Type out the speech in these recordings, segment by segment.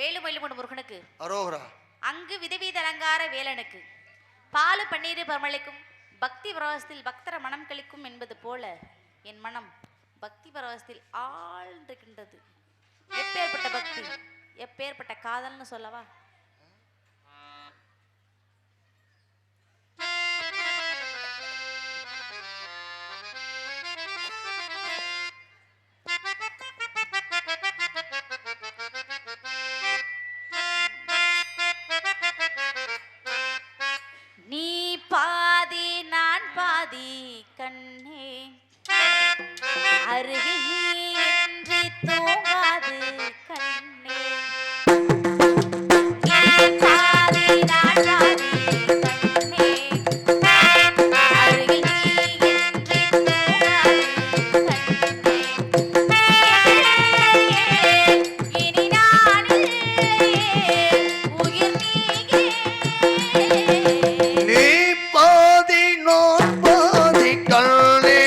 வேலுமயிலுமன் முருகனுக்கு அரோகரா. அங்கு விதவித அலங்கார வேலனுக்கு பாலு பன்னீர் பரமளிக்கும் பக்தி பரவசத்தில் பக்தர மனம் கழிக்கும் என்பது போல என் மனம் பக்தி பரவசத்தில் ஆழ்ந்திருக்கின்றது. எப்பேற்பட்ட பக்தி, எப்பேற்பட்ட காதல்னு சொல்லவா? நீ பாதி நான் பாதி கண்ணே, அருகில் நீ இன்றி தூங்காது கண்ணே. நீ பாதி நான் பாதி கண்ணே, அருகில் நீ இன்றி தூங்காது கண்ணே. இனி நான் இல்லையே, உயிர் நீயே. நீ பாதி நான் பாதி கண்ணே,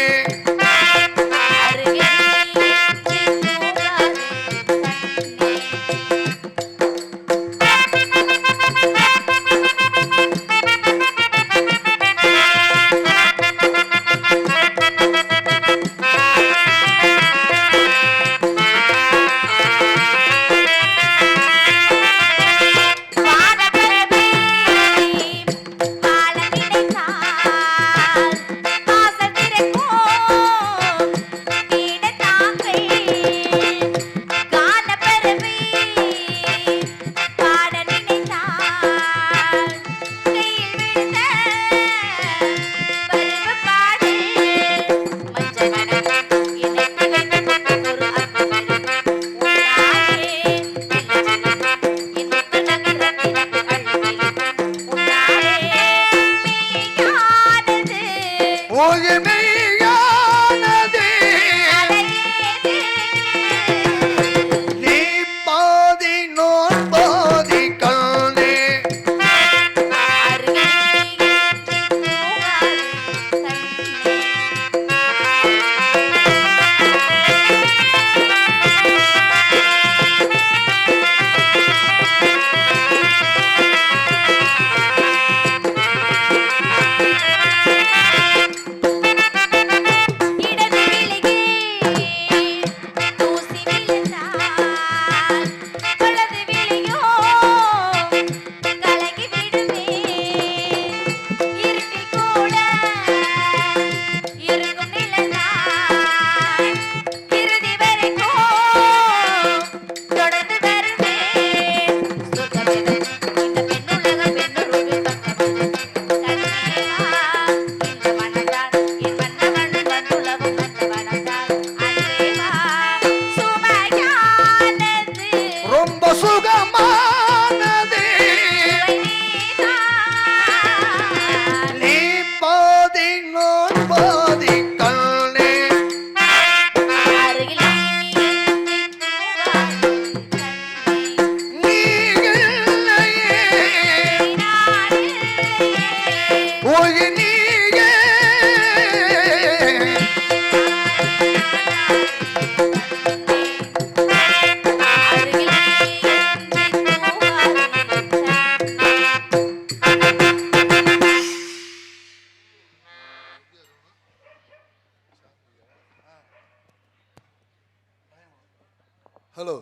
ஹலோ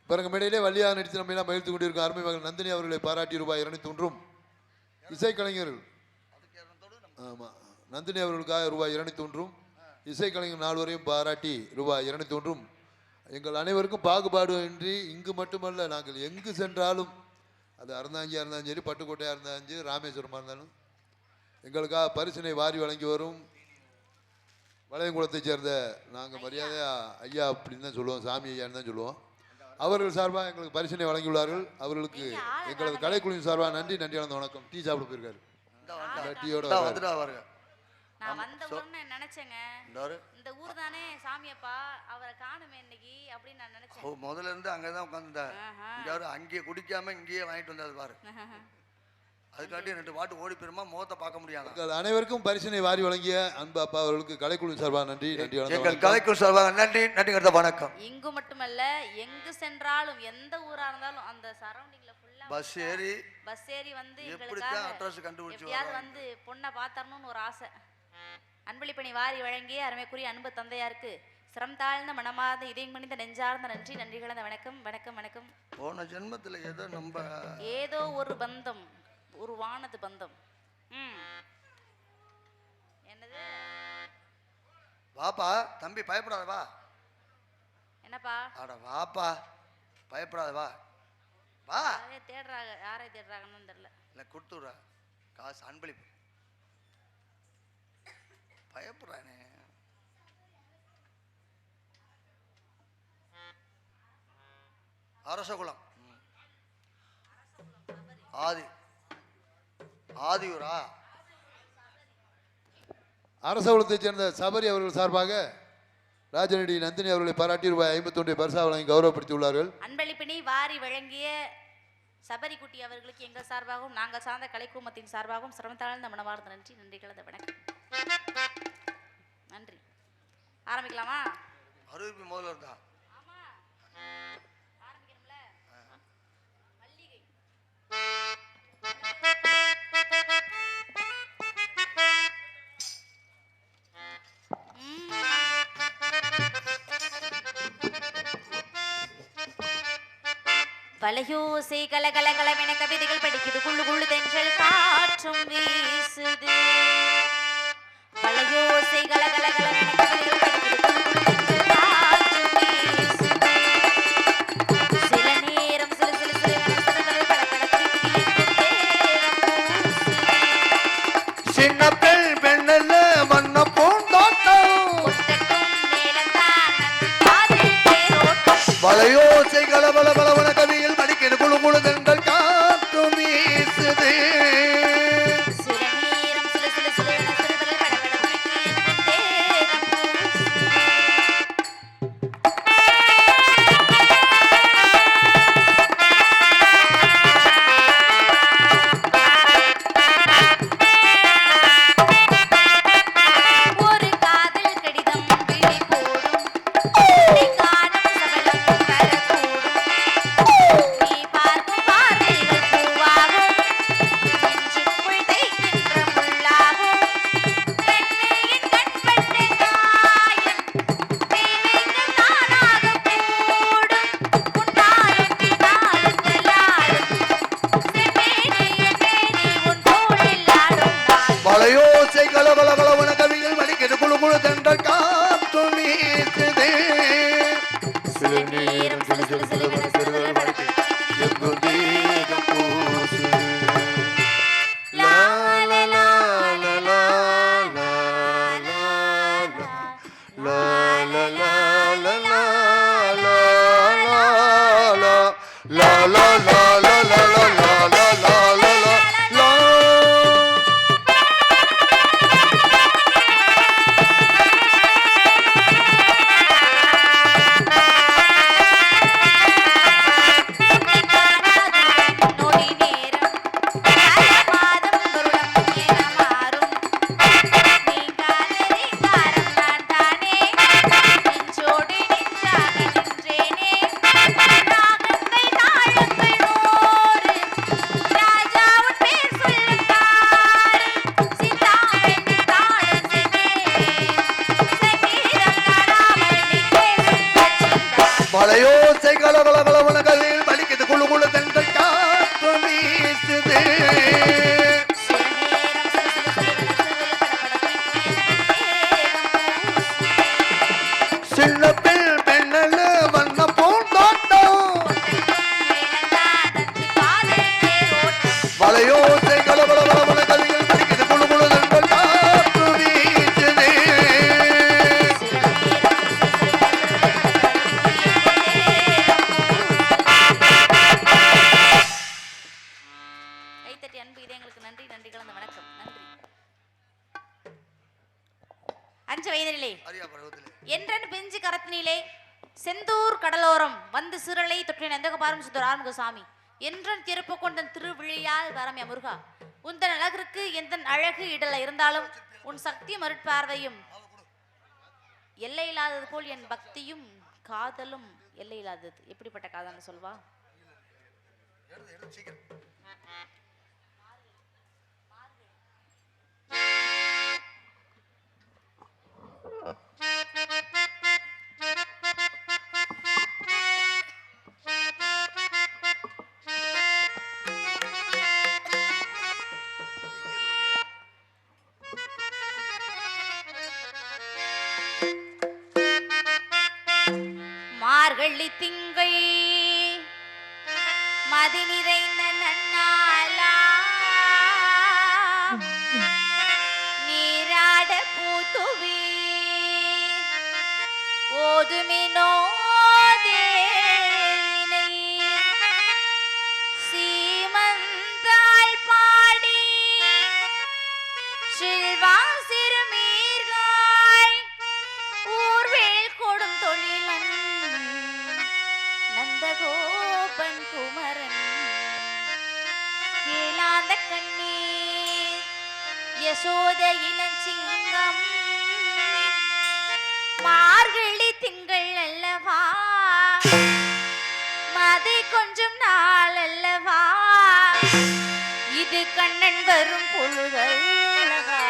பிறகு மேடையிலே வள்ளியாக நடித்து நம்ம எல்லாம் மகிழ்ந்து கொண்டிருக்கும் அருமை மகள் நந்தினி அவர்களை பாராட்டி ரூபாய் 201 இசைக்கலைஞர்கள். ஆமாம், நந்தினி அவர்களுக்காக ரூபாய் 201 இசைக்கலைஞர் 4 வரையும் பாராட்டி ரூபாய் 201. எங்கள் அனைவருக்கும் பாகுபாடு இன்றி இங்கு மட்டுமல்ல, நாங்கள் எங்கு சென்றாலும் அது அறந்தாங்கியாக இருந்தாலும் சரி, பட்டுக்கோட்டையாக இருந்தாலும் சரி, ராமேஸ்வரமாக இருந்தாலும் எங்களுக்காக பரிசினை வாரி வழங்கி வரும் வளையங்குளத்தை சேர்ந்த நாங்கள் மரியாதையா ஐயா அப்படின்னு தான் சொல்லுவோம், சாமி ஐயான்னு தான் சொல்லுவோம். அவர்கள் சார்பாக எங்களுக்கு பரிசினை வழங்கியுள்ளார்கள். அவர்களுக்கு எங்களது கலைக்குழுவின் சார்பாக நன்றி கலந்த வணக்கம். டீ சாப்பிட போயிருக்காரு. டீயோட நான் வந்த உடனே நினைச்சேங்க, இந்த ஊர் தானே சாமியப்பா, அவரை காணுமே இன்னைக்கு அப்படின்னு நான் நினைச்சேன். முதல்ல இருந்து அங்கதான் உட்காந்துட்டார். அங்கேயே குடிக்காம இங்கேயே வாங்கிட்டு வந்தாரு பாரு. அதுக்காட்டி 2 பாட்டு ஓடி போயிருமா முகத்தை பார்க்க முடியாது. எங்கள் அனைவருக்கும் பரிசினை வாரி வழங்கிய அன்பு அப்பா அவர்களுக்கு கலைக்குழு சார்பாக நன்றி. நன்றி. எங்கள் கலைக்குழு சார்பாக நன்றி. நன்றிங்கிறத வணக்கம். இங்கு மட்டுமல்ல, எங்கு சென்றாலும் எந்த ஊரா இருந்தாலும் அந்த சரௌண்டிங்ல ஃபுல்லா பஸ் ஏறி வந்து எப்படித்தான் அட்ரஸ் கண்டுபிடிச்சு எப்படியாவது வந்து பொண்ணை பார்த்தரணும்னு ஒரு ஆசை. அன்பளிப்பணி வாரி வழங்கிய அருமைக்குரிய அன்பு தந்தையாருக்கு சிரம் தாழ்ந்த மனமார்ந்த இதயம் மணிந்த நெஞ்சார்ந்த நன்றி. நன்றி கலந்த வணக்கம். வணக்கம் வணக்கம். போன ஜென்மத்துல ஏதோ ஒரு பந்தம், ஒரு வானது பந்தம். என்னது? வாப்பா தம்பி, பயப்படாத வா. என்னப்பா? அட வாப்பா, பயப்படாத வா. வா. தேடுறாங்க, யாரை தேடுறாங்கன்னு தெரியல. இல்லை கொடுத்துட்றா காசு அன்பளிப்பு. பயப்படுறானே. அரசகுலம் ஆதியூரா அரசகுலத்தைச் சேர்ந்த சபரி அவர்கள் சார்பாக ராஜநடி நந்தினி அவர்களை பாராட்டி ரூபாய் 51 பரிசா வழங்கி கௌரவப்படுத்தியுள்ளார்கள். அன்பளிப்பினை வாரி வழங்கிய சபரி குட்டி அவர்களுக்கு எங்கள் சார்பாகவும் நாங்கள் சார்ந்த கலைக்குழுமத்தின் சார்பாகவும் சிரமத்தாழ்ந்த மனமார்ந்த நன்றி. நன்றி கலந்த வணக்கம். நன்றி. ஆரம்பிக்கலாமா? அறிவிப்பு முதல்ல இருந்தா வளையோசை கலகலகலமென கவிதைகள் படிக்குது, குள்ளு குள்ளு தென்றல் காற்றும் வீசுது. வளையோசை கலகலகலமென கவிதைகள் படிக்குது, குள்ளு குள்ளு தென்றல் காற்றும் வீசுது. சில நேரம் சில சில சில சிறுகள் படபடக்குது, சின்ன பெண்ணல்ல மன்ன பூந்தோட்டம் வளையோசை கலபல பலவன கவியில் படிக்கிறது குழு குழு தென்றல் காற்று வீசுது. வளையோசை கலபல பலவன கவியில் படிக்கிறது குழு குழு தென்றல் காற்று வீசுது. சில நேரம் சில சில சில சிறுகள் படிக்கிறது எங்கும் தேகம் பூசுது. லா லா லா லா லா லா லா லா லா லா லா லா லா லா வளையோசை கலபல பலவன கவியில் படிக்கிறது குழு குழு தென்றல் காற்று வீசுது. சின்ன பெண்ணல்ல வண்ண பூந்தோட்டம் வளையோசை கலபல பலவன கவியில் படிக்கிறது குழு குழு தென்றல் காற்று வீசுது. கைத்தட்டி அன்பு இதயங்களுக்கு நன்றி. நன்றி கலந்த வணக்கம். நன்றி. 5 வயதினிலே என்றன் பிஞ்சு கரத்தினிலே செந்தூர் கடலோரம் வந்து சிறலை தொற்றின எந்த பாரம் சுந்தர் ஆறுமுகசாமி என்றும் திறப்பு கொண்ட திருவிழியால் வரமே முருகா. உந்தன் அழகிற்கு எந்த அழகு இடல இருந்தாலும் உன் சக்தி மருட்பார்வையும் எல்லை இல்லாதது போல் என் பக்தியும் காதலும் எல்லை இல்லாதது. எப்படிப்பட்ட காதல்னு சொல்வா? மார்கழி திங்கள் மதி நிறைந்த நன்னாளா நீராட பூத்துவி ஓதுமினோ தேவினை சீமந்தாள் பாடி சில்வா சிறுமீர்கள் ஊர்வேல் கொடும் தொழிலன் நந்தகோபன் குமரன் கேளாந்த கண்ணீர் யசோத இளஞ்சிங்கம் மார்கழி திங்கள் அல்லவா மதை கொஞ்சம் நாள் அல்லவா இது கண்ணன் வரும் பொழுதல்லவா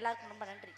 எல்லாருக்கும் ரொம்ப நன்றி.